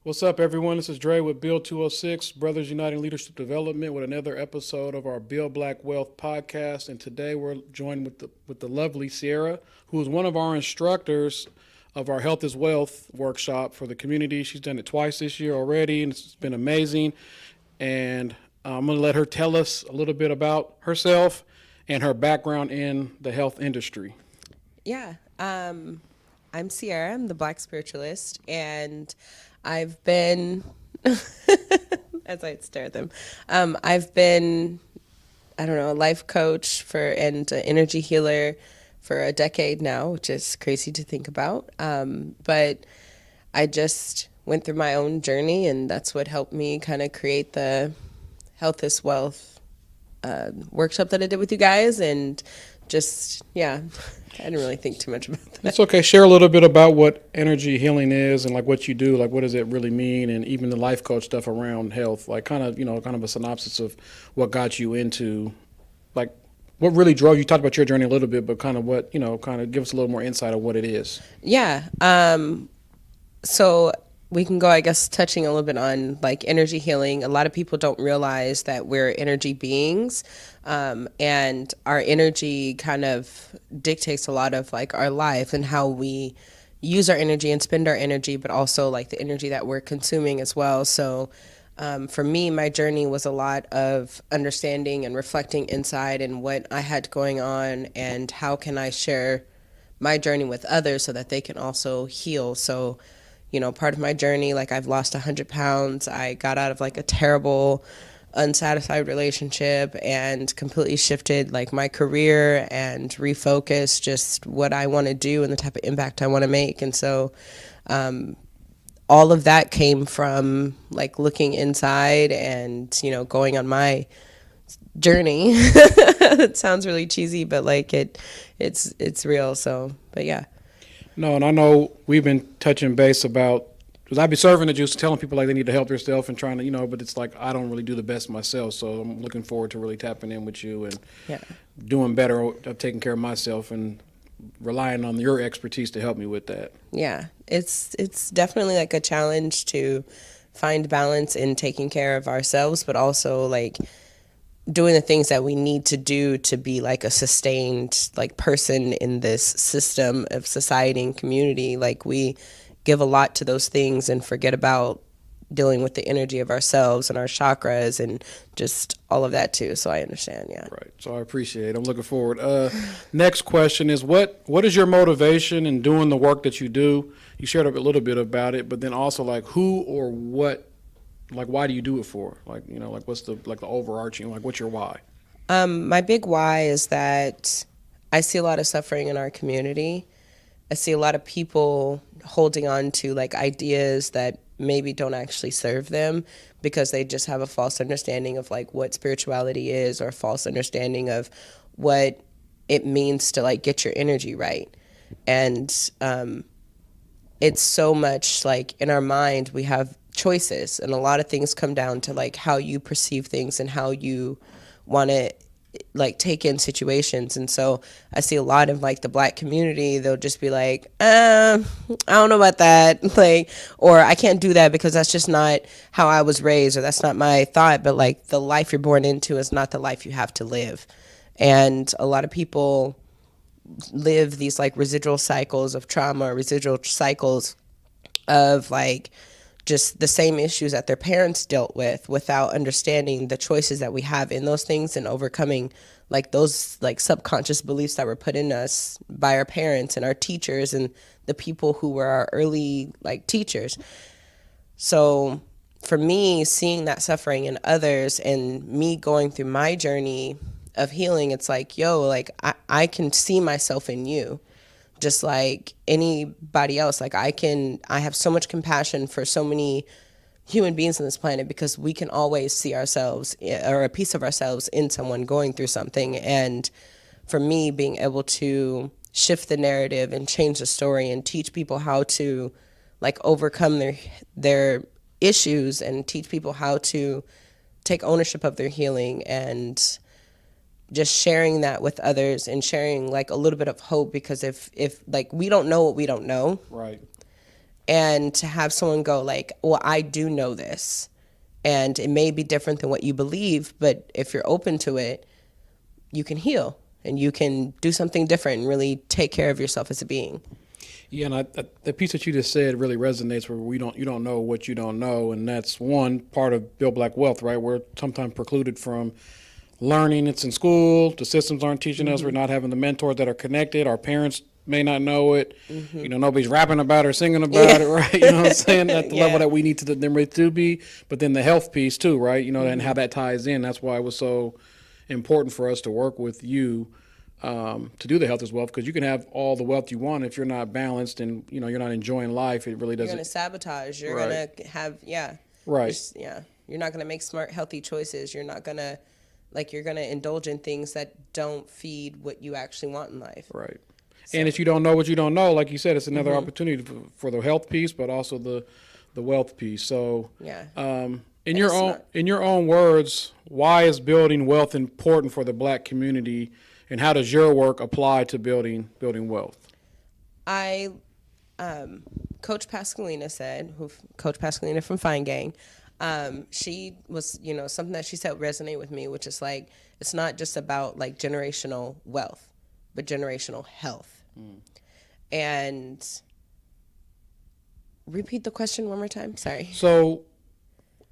What's up, everyone? This is Dre with Bill 206, Brothers Uniting Leadership Development, with another episode of our Build Black Wealth podcast. And today we're joined with the lovely Sierra, who is one of our instructors of our Health is Wealth workshop for the community. She's done it twice this year already, and it's been amazing. And I'm going to let her tell us a little bit about herself and her background in the health industry. Yeah. I'm Sierra. I'm the Black spiritualist, and I've been, as I stare at them, I've been, I don't know, a life coach and an energy healer for a decade now, which is crazy to think about. But I just went through my own journey, and that's what helped me kind of create the Health is Wealth workshop that I did with you guys, and just, yeah, I didn't really think too much about that. It's okay. Share a little bit about what energy healing is and like what you do. Like, what does it really mean? And even the life coach stuff around health. Like, kind of a synopsis of what got you into, like, what really drove you. You talked about your journey a little bit, but kind of what, kind of give us a little more insight of what it is. Yeah. So we can go, I guess, touching a little bit on like energy healing. A lot of people don't realize that we're energy beings, and our energy kind of dictates a lot of like our life and how we use our energy and spend our energy, but also like the energy that we're consuming as well. So for me, my journey was a lot of understanding and reflecting inside and what I had going on and how can I share my journey with others so that they can also heal. So part of my journey, like I've lost 100 pounds. I got out of like a terrible, unsatisfied relationship and completely shifted like my career and refocused just what I want to do and the type of impact I want to make. And so all of that came from like looking inside and, going on my journey. It sounds really cheesy, but like it's real. So, but yeah. No, and I know we've been touching base about, because I'd be serving the juice, telling people like they need to help themselves and trying to, but it's like I don't really do the best myself. So I'm looking forward to really tapping in with you and Yeah. doing better of taking care of myself and relying on your expertise to help me with that. Yeah. It's definitely like a challenge to find balance in taking care of ourselves, but also like doing the things that we need to do to be like a sustained like person in this system of society and community. Like we give a lot to those things and forget about dealing with the energy of ourselves and our chakras and just all of that too. So I understand. Yeah. Right. So I appreciate it. I'm looking forward. Next question is what is your motivation in doing the work that you do? You shared a little bit about it, but then also like who or what, like why do you do it for? Like, like what's the overarching, like what's your why? My big why is that I see a lot of suffering in our community. I see a lot of people holding on to like ideas that maybe don't actually serve them because they just have a false understanding of like what spirituality is or a false understanding of what it means to like get your energy right. And it's so much like in our mind we have choices, and a lot of things come down to like how you perceive things and how you want to like take in situations. And so I see a lot of like the Black community, they'll just be like, I don't know about that, like, or I can't do that because that's just not how I was raised, or that's not my thought. But like the life you're born into is not the life you have to live. And a lot of people live these like residual cycles of trauma, residual cycles of like just the same issues that their parents dealt with without understanding the choices that we have in those things and overcoming like those like subconscious beliefs that were put in us by our parents and our teachers and the people who were our early like teachers. So for me, seeing that suffering in others and me going through my journey of healing, it's like, yo, like I can see myself in you just like anybody else. Like I have so much compassion for so many human beings on this planet because we can always see ourselves or a piece of ourselves in someone going through something. And for me, being able to shift the narrative and change the story and teach people how to like overcome their issues and teach people how to take ownership of their healing and just sharing that with others and sharing like a little bit of hope, because if like we don't know what we don't know, Right. And to have someone go like, well, I do know this, and it may be different than what you believe, but if you're open to it, you can heal and you can do something different and really take care of yourself as a being. Yeah, and the piece that you just said really resonates. Where you don't know what you don't know, and that's one part of Build Black Wealth, right? We're sometimes precluded from learning. It's in school. The systems aren't teaching us. We're not having the mentors that are connected. Our parents may not know it. You know, nobody's rapping about it or singing about it, right? You know what I'm saying? At the level that we need to them to be. But then the health piece too, right? You know, and how that ties in. That's why it was so important for us to work with you to do the health as well, because you can have all the wealth you want if you're not balanced and you're not enjoying life. It really You're doesn't. going to sabotage. You're Right. going to have, yeah. Right. You're not going to make smart, healthy choices. You're not going to, you're going to indulge in things that don't feed what you actually want in life. Right. And if you don't know what you don't know, like you said, it's another opportunity for the health piece, but also the wealth piece. So, Yeah. in your own words, why is building wealth important for the Black community, and how does your work apply to building wealth? Coach Pascalina Coach Pascalina from Fine Gang, she was, something that she said resonate with me, which is like, it's not just about like generational wealth, but generational health. And repeat the question one more time. Sorry. So,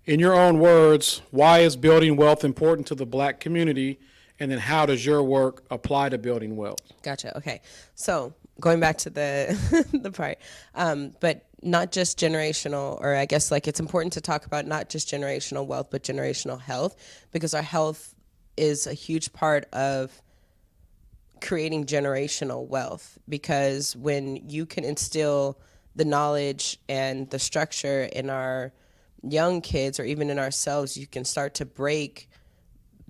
in your own words, why is building wealth important to the Black community? And then how does your work apply to building wealth? Gotcha. Okay. So going back to the the part, but not just generational, or I guess like it's important to talk about not just generational wealth, but generational health, because our health is a huge part of creating generational wealth. Because when you can instill the knowledge and the structure in our young kids, or even in ourselves, you can start to break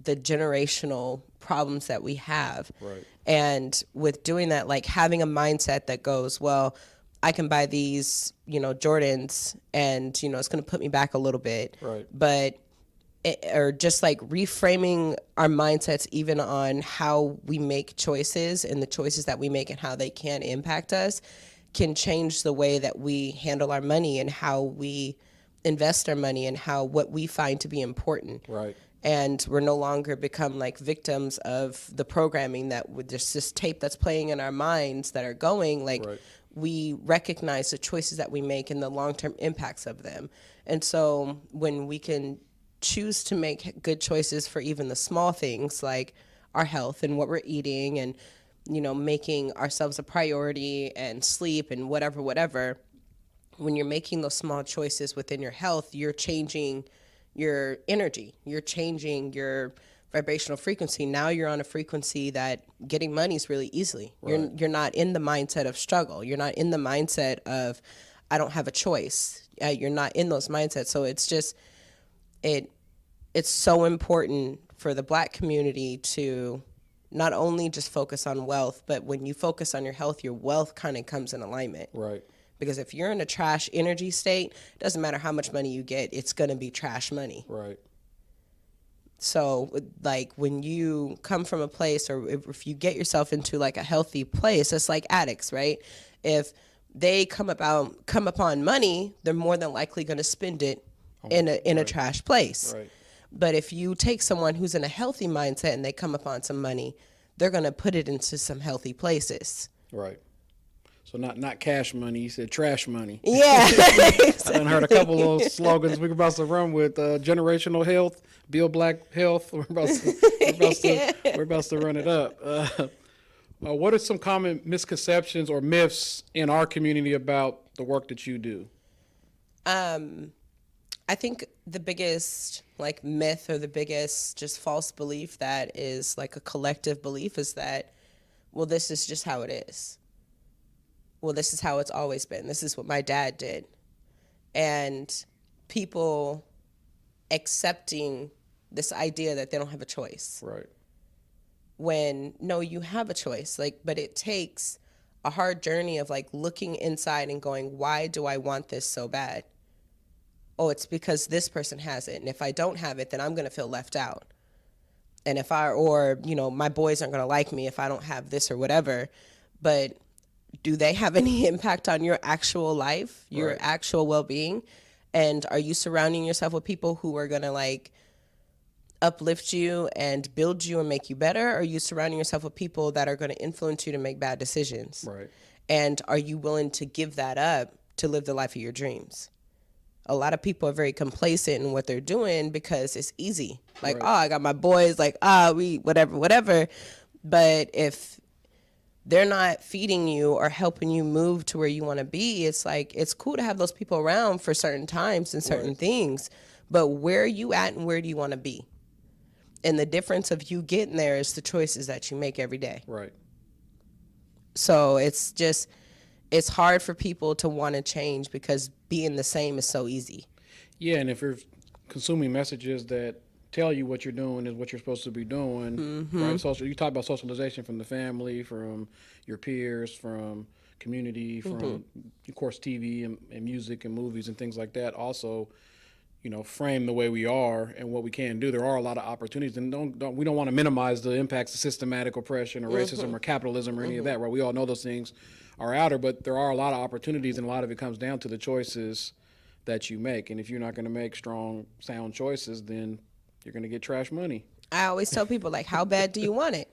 the generational problems that we have. Right. And with doing that, like having a mindset that goes, well, I can buy these, Jordans, and, it's going to put me back a little bit. Right. But, or just like reframing our mindsets even on how we make choices, and the choices that we make and how they can impact us, can change the way that we handle our money and how we invest our money and what we find to be important. Right. And we're no longer become like victims of the programming that with this tape that's playing in our minds that are going like, Right. We recognize the choices that we make and the long-term impacts of them. And so when we can choose to make good choices for even the small things like our health and what we're eating, and making ourselves a priority, and sleep and whatever, when you're making those small choices within your health, you're changing your energy, you're changing your vibrational frequency. Now you're on a frequency that getting money is really easily. Right. You're not in the mindset of struggle. You're not in the mindset of I don't have a choice. You're not in those mindsets. So it's just it's so important for the Black community to not only just focus on wealth, but when you focus on your health, your wealth kind of comes in alignment. Right. Because if you're in a trash energy state, it doesn't matter how much money you get, it's going to be trash money. Right. So, like, when you come from a place, or if you get yourself into like a healthy place, it's like addicts, right? If they come upon money, they're more than likely going to spend it in a trash place. Right. But if you take someone who's in a healthy mindset and they come upon some money, they're going to put it into some healthy places. Right. So not cash money. You said trash money. Yeah. I done heard a couple of slogans we're about to run with: generational health, build Black health. We're about to run it up. What are some common misconceptions or myths in our community about the work that you do? I think the biggest like myth, or the biggest just false belief that is like a collective belief, is that, well, this is just how it is. Well, this is how it's always been. This is what my dad did. And people accepting this idea that they don't have a choice. Right. When, no, you have a choice. But it takes a hard journey of like looking inside and going, why do I want this so bad? Oh, it's because this person has it. And if I don't have it, then I'm going to feel left out. And my boys aren't going to like me if I don't have this or whatever. But do they have any impact on your actual life, your Right. actual well-being? And are you surrounding yourself with people who are going to like uplift you and build you and make you better? Or are you surrounding yourself with people that are going to influence you to make bad decisions? Right. And are you willing to give that up to live the life of your dreams? A lot of people are very complacent in what they're doing because it's easy. Like, Right. oh, I got my boys, like, we, whatever. But if they're not feeding you or helping you move to where you want to be, it's like, it's cool to have those people around for certain times and certain Right. things. But where are you at and where do you want to be? And the difference of you getting there is the choices that you make every day. Right. So it's hard for people to want to change because being the same is so easy. Yeah, and if you're consuming messages that tell you what you're doing is what you're supposed to be doing, right? You talk about socialization from the family, from your peers, from community, from of course TV and music and movies and things like that. Also, frame the way we are and what we can do. There are a lot of opportunities, and we don't want to minimize the impacts of systematic oppression or racism or capitalism or any of that. Right? We all know those things are outer, but there are a lot of opportunities, and a lot of it comes down to the choices that you make. And if you're not going to make strong, sound choices, then you're going to get trash money. I always tell people, like, how bad do you want it?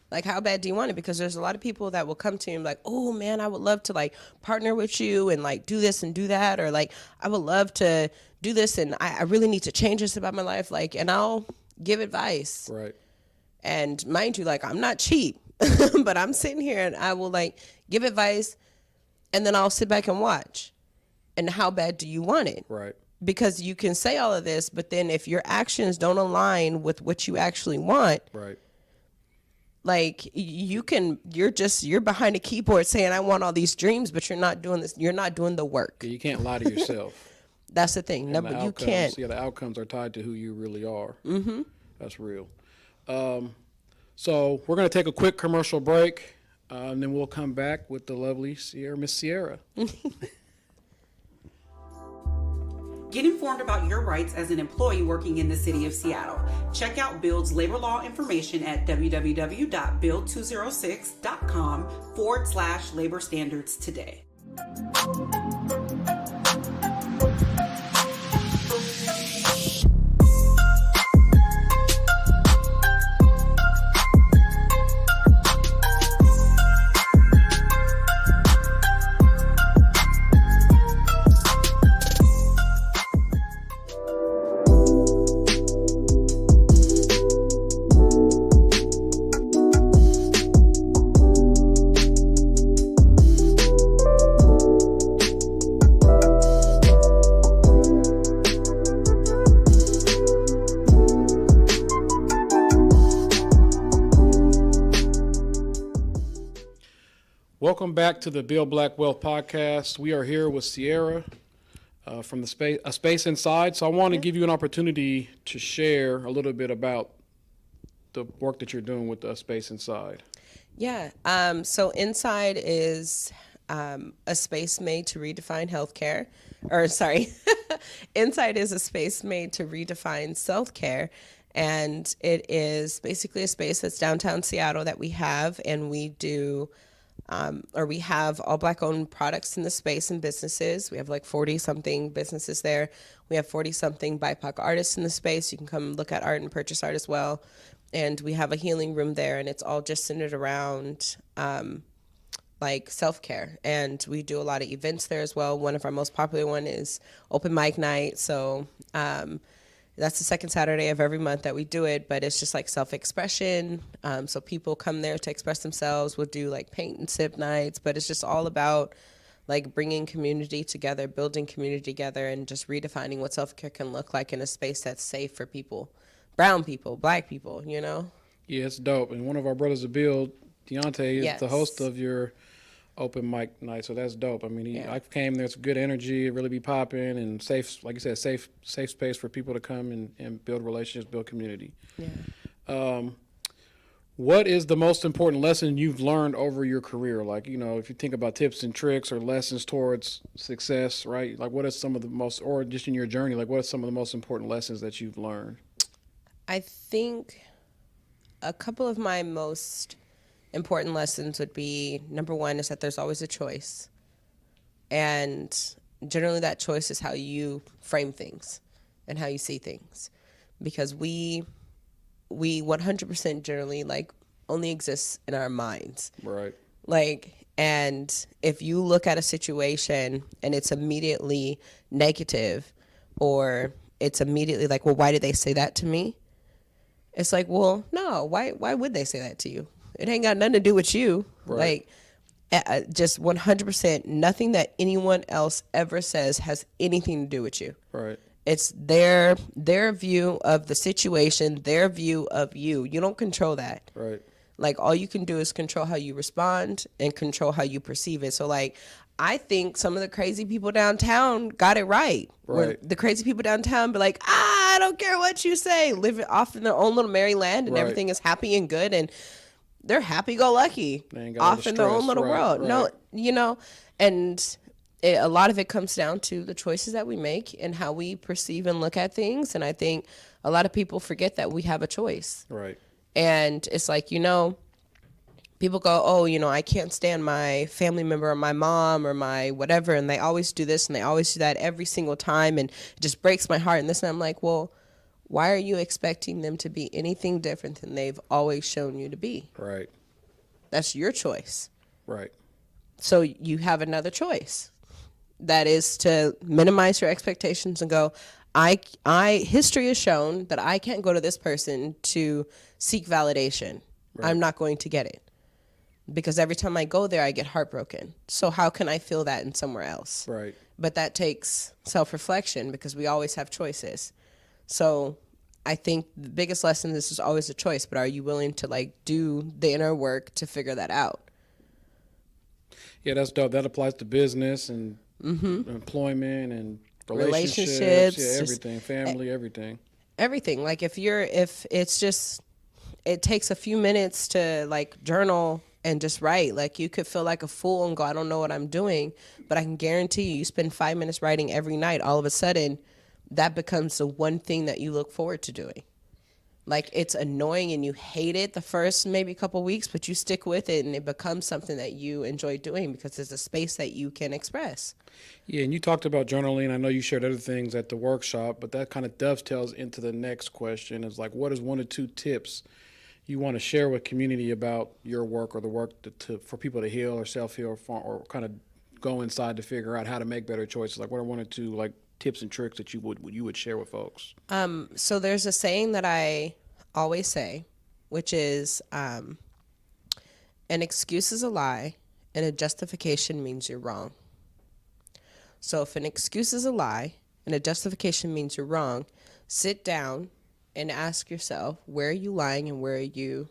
Like, how bad do you want it? Because there's a lot of people that will come to you and be like, oh, man, I would love to, like, partner with you and, like, do this and do that. Or, like, I would love to do this and I really need to change this about my life. Like, and I'll give advice. Right. And mind you, like, I'm not cheap, but I'm sitting here and I will, like, give advice and then I'll sit back and watch. And how bad do you want it? Right. Because you can say all of this, but then if your actions don't align with what you actually want, Right. like you're behind a keyboard saying I want all these dreams, but you're not doing this. You're not doing the work. Yeah, you can't lie to yourself. That's the thing. No, And the but you outcomes, can't. Yeah, the outcomes are tied to who you really are. Mm-hmm. That's real. So we're going to take a quick commercial break, and then we'll come back with the lovely Miss Sierra. Get informed about your rights as an employee working in the city of Seattle. Check out Build's labor law information at www.build206.com/labor standards today. Welcome back to the Build Black Wealth podcast. We are here with Sierra from the Space Inside. So I want to give you an opportunity to share a little bit about the work that you're doing with Space Inside. Yeah. So Inside is a space made to redefine healthcare. Or sorry, Inside is a space made to redefine self-care. And it is basically a space that's downtown Seattle that we have, and we do we have all Black owned products in the space and businesses. We have like 40 something businesses there. We have 40 something BIPOC artists in the space. You can come look at art and purchase art as well. And we have a healing room there, and it's all just centered around like self-care. And we do a lot of events there as well. One of our most popular one is open mic night. So that's the second Saturday of every month that we do it, but it's just like self-expression. So people come there to express themselves. We'll do like paint and sip nights, but it's just all about like bringing community together, building community together, and just redefining what self-care can look like in a space that's safe for people, brown people, Black people, you know? Yeah, it's dope. And one of our brothers of Build, Deontay, is the host of your open mic night, so that's dope. I mean, I came there, it's good energy, it really be popping, and safe, like you said, safe space for people to come and build relationships, build community. Yeah. What is the most important lesson you've learned over your career? Like, if you think about tips and tricks or lessons towards success, right? Like, what are some of the most, or just in your journey, like, what are some of the most important lessons that you've learned? I think a couple of my most important lessons would be, number one is that there's always a choice. And generally that choice is how you frame things and how you see things. Because we 100% generally like only exists in our minds. Right. Like, and if you look at a situation and it's immediately negative, or it's immediately like, well, why did they say that to me? It's like, well, no, why would they say that to you? It ain't got nothing to do with you. Right. Like, just 100%, nothing that anyone else ever says has anything to do with you. Right. It's their view of the situation, their view of you. You don't control that. Right. Like, all you can do is control how you respond and control how you perceive it. So, like, I think some of the crazy people downtown got it right. Where Right. the crazy people downtown be like, I don't care what you say. Living off in their own little merry land, and Right. everything is happy and good, and they're happy-go-lucky They ain't got all off the in their own stress. little Right, world. right. No, you know, and a lot of it comes down to the choices that we make and how we perceive and look at things. And I think a lot of people forget that we have a choice. Right. And it's like, you know, people go, oh, you know, I can't stand my family member or my mom or my whatever, and they always do this and they always do that every single time, and it just breaks my heart and this. And I'm like, well, why are you expecting them to be anything different than they've always shown you to be? Right. That's your choice. Right. So you have another choice. That is to minimize your expectations and go, history has shown that I can't go to this person to seek validation. Right. I'm not going to get it. Because every time I go there, I get heartbroken. So how can I feel that in somewhere else? Right. But that takes self-reflection, because we always have choices. So I think the biggest lesson is always a choice, but are you willing to like do the inner work to figure that out? Yeah, that's dope. That applies to business and employment and relationships. Relationships, Yeah, just everything. Family, everything. Everything. Like if it's just, it takes a few minutes to like journal and just write. Like you could feel like a fool and go, I don't know what I'm doing, but I can guarantee you spend 5 minutes writing every night. All of a sudden, that becomes the one thing that you look forward to doing. Like it's annoying and you hate it the first maybe couple weeks, but you stick with it and it becomes something that you enjoy doing because it's a space that you can express. Yeah, and you talked about journaling. I know you shared other things at the workshop, but that kind of dovetails into the next question. Is like, what is 1 or 2 tips you want to share with community about your work or the work for people to heal or self-heal or kind of go inside to figure out how to make better choices? Like, what are 1 or 2 like tips and tricks that you would share with folks? So there's a saying that I always say, which is, an excuse is a lie and a justification means you're wrong. So if an excuse is a lie and a justification means you're wrong, sit down and ask yourself, where are you lying and where are you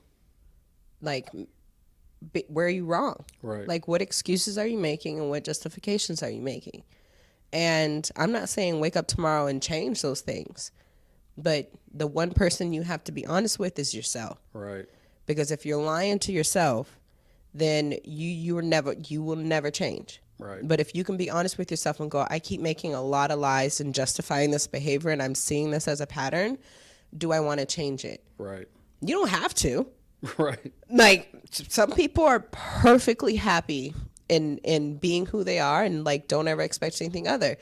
wrong? Right. Like, what excuses are you making and what justifications are you making? And I'm not saying wake up tomorrow and change those things, but the one person you have to be honest with is yourself. Right. Because if you're lying to yourself, then you will never change. Right. But if you can be honest with yourself and go, I keep making a lot of lies and justifying this behavior and I'm seeing this as a pattern, do I want to change it? Right. You don't have to. Right. Like, some people are perfectly happy in being who they are and like don't ever expect anything other.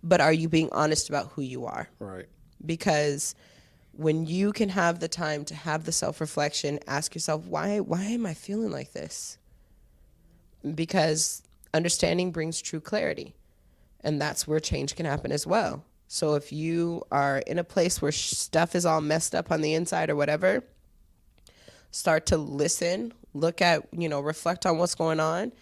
But are you being honest about who you are? Right. Because when you can have the time to have the self-reflection, ask yourself, why am I feeling like this? Because understanding brings true clarity. And that's where change can happen as well. So if you are in a place where stuff is all messed up on the inside or whatever, start to listen, look at, reflect on what's going on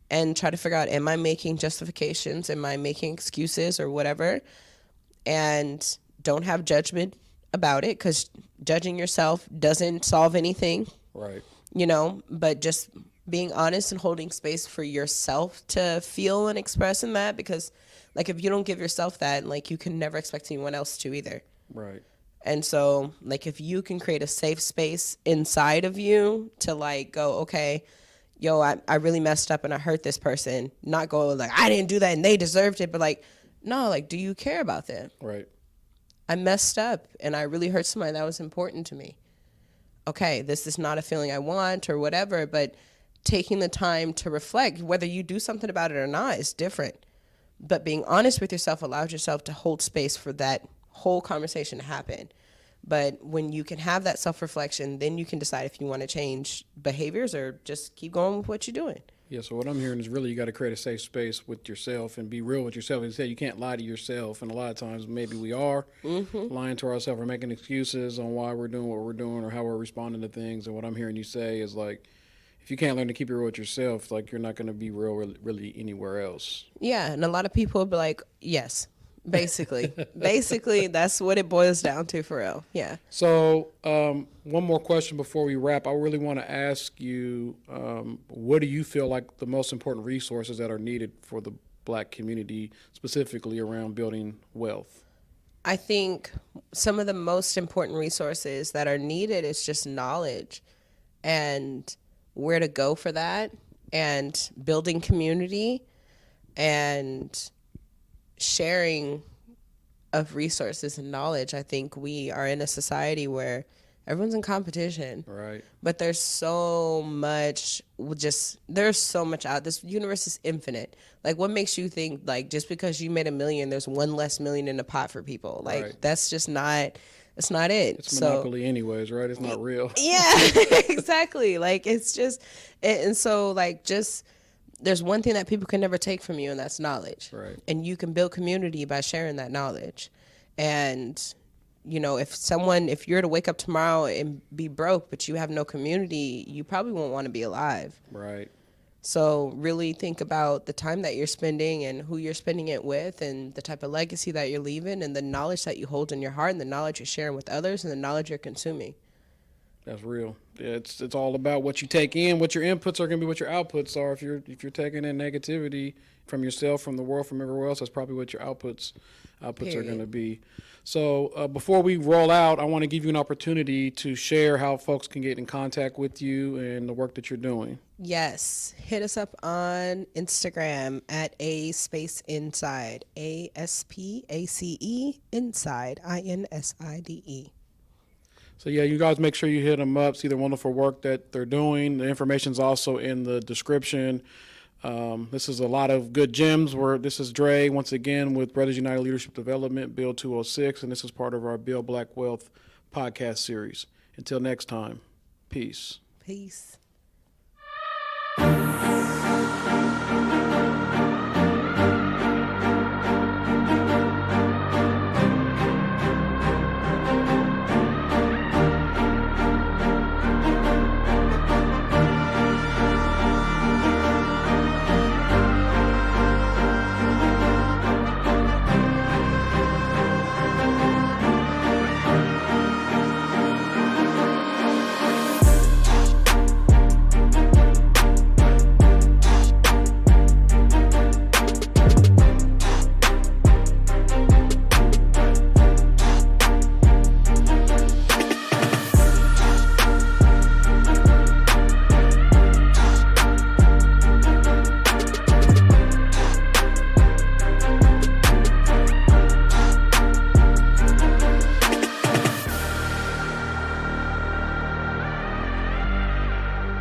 and try to figure out, am I making justifications? Am I making excuses or whatever? And don't have judgment about it, because judging yourself doesn't solve anything. Right. But just being honest and holding space for yourself to feel and express in that, because like if you don't give yourself that, like you can never expect anyone else to either. Right. And so like if you can create a safe space inside of you to like go, okay, yo, I really messed up and I hurt this person, not go like I didn't do that and they deserved it, but like, no, like, do you care about them? Right. I messed up and I really hurt somebody that was important to me. okay, this is not a feeling I want or whatever, but taking the time to reflect, whether you do something about it or not, is different. But being honest with yourself allows yourself to hold space for that whole conversation to happen. But when you can have that self-reflection, then you can decide if you want to change behaviors or just keep going with what you're doing. Yeah, so what I'm hearing is really you got to create a safe space with yourself and be real with yourself. You said you can't lie to yourself, and a lot of times maybe we are lying to ourselves or making excuses on why we're doing what we're doing or how we're responding to things. And what I'm hearing you say is like, if you can't learn to keep it real with yourself, like you're not going to be real really anywhere else. Yeah, and a lot of people will be like, yes, basically. Basically, that's what it boils down to for real. Yeah. So one more question before we wrap. I really want to ask you, what do you feel like the most important resources that are needed for the Black community, specifically around building wealth? I think some of the most important resources that are needed is just knowledge and where to go for that, and building community and sharing of resources and knowledge. I think we are in a society where everyone's in competition. Right. But there's so much out. This universe is infinite. Like, what makes you think, like, just because you made $1 million, there's one less million in the pot for people? Like, Right. that's just not, it's not it. It's monopoly anyways, right? It's not real. Yeah, exactly. Like, it's just, and so, like, just, there's one thing that people can never take from you, and that's knowledge. Right. And you can build community by sharing that knowledge. And, you know, if you're to wake up tomorrow and be broke, but you have no community, you probably won't want to be alive. Right. So really think about the time that you're spending and who you're spending it with, and the type of legacy that you're leaving, and the knowledge that you hold in your heart, and the knowledge you're sharing with others, and the knowledge you're consuming. That's real. Yeah, it's all about what you take in, what your inputs are going to be, what your outputs are. If you're taking in negativity from yourself, from the world, from everywhere else, that's probably what your outputs are going to be. So before we roll out, I want to give you an opportunity to share how folks can get in contact with you and the work that you're doing. Yes, hit us up on Instagram at @ASpaceInside, ASPACE Inside, INSIDE. So yeah, you guys make sure you hit them up, see the wonderful work that they're doing. The information's also in the description. This is a lot of good gems. This is Dre once again with Brothers United Leadership Development, Bill 206, and this is part of our Build Black Wealth podcast series. Until next time, peace. Peace.